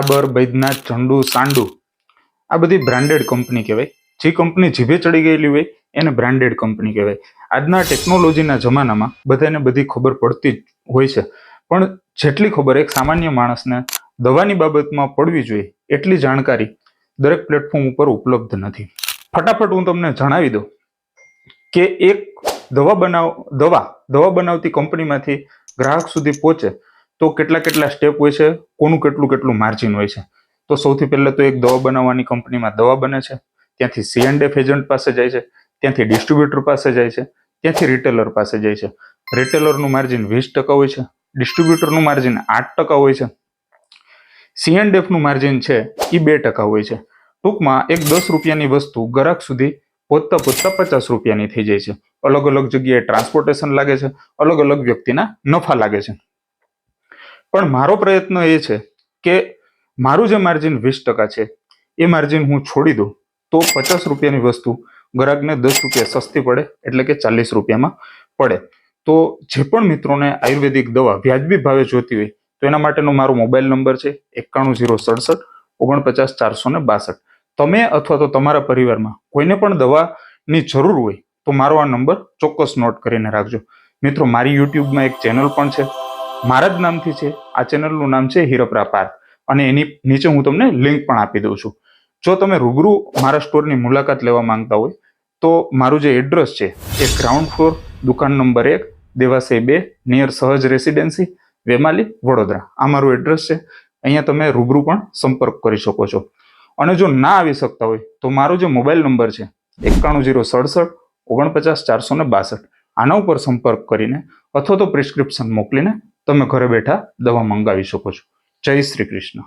डाबर, बैद्यनाथ, झंडू, सांडू आ बधी branded company कहेवाय। जे company जीभे चढ़ी गयेली होय एने ब्रांडेड कंपनी कहेवाय। आजना टेक्नोलॉजीना जमानामां बधाने बधी खबर पड़ती ज होय छे, पण जेटली खबर एक सामान्य माणसने दवानी बाबतमां पड़वी जोईए एटली जाणकारी दरेक प्लेटफॉर्म पर उपलब्ध नथी। फटाफट हूँ तमने जणावी दઉં કે એક દવા બનાવતી કંપનીમાંથી ગ્રાહક સુધી પહોંચે તો કેટલા કેટલા સ્ટેપ હોય છે, કોનું કેટલું કેટલું માર્જિન હોય છે। તો સૌથી પહેલા તો એક દવા બનાવવાની કંપનીમાં દવા બને છે, ત્યાંથી C&F એજન્ટ પાસે જાય છે, ત્યાંથી ડિસ્ટ્રીબ્યુટર પાસે જાય છે, ત્યાંથી રિટેલર પાસે જાય છે। રિટેલરનું માર્જિન 20% હોય છે, ડિસ્ટ્રીબ્યુટરનું માર્જિન 8% હોય છે, C&F નું માર્જિન છે એ 2% હોય છે। ટૂંકમાં એક 10 રૂપિયાની વસ્તુ ગ્રાહક સુધી પહોંચતા પહોંચતા 50 રૂપિયાની થઈ જાય છે। અલગ અલગ જગ્યાએ ટ્રાન્સપોર્ટેશન લાગે છે, અલગ અલગ વ્યક્તિના નફા લાગે છે। પણ મારો પ્રયત્ન એ છે કે મારું જે માર્જિન 20% છે એ માર્જિન હું છોડી દઉં તો 50 રૂપિયાની વસ્તુ ગ્રાહકને 10 રૂપિયા સસ્તી પડે, એટલે કે 40 રૂપિયામાં પડે। તો જે પણ મિત્રોને આયુર્વેદિક દવા વ્યાજબી ભાવે જોતી હોય તો એના માટેનો મારો મોબાઈલ નંબર છે 91 067 49 462। તમે અથવા તો તમારા પરિવારમાં કોઈને પણ દવાની જરૂર હોય તો મારો આ નંબર ચોક્કસ નોટ કરીને રાખજો। મિત્રો, મારી યુટ્યુબમાં એક ચેનલ પણ છે, મારા જ નામથી છે। આ ચેનલનું નામ છે હિરપરા પાર્ક, અને એની નીચે હું તમને લિંક પણ આપી દઉં છું। જો તમે રૂબરૂ મારા સ્ટોરની મુલાકાત લેવા માંગતા હોય તો મારું જે એડ્રેસ છે એ ગ્રાઉન્ડ ફ્લોર, દુકાન નંબર 1, દેવાસય 2, નિયર સહજ રેસિડેન્સી, વેમાલી, વડોદરા। આ મારું એડ્રેસ છે। અહીંયા તમે રૂબરૂ પણ સંપર્ક કરી શકો છો। અને જો ના આવી શકતા હોય તો મારો જે મોબાઈલ નંબર છે 91 067 49 462, આના ઉપર સંપર્ક કરીને અથવા તો પ્રિસ્ક્રિપ્શન મોકલીને તમે ઘરે બેઠા દવા મંગાવી શકો છો। જય શ્રી કૃષ્ણ।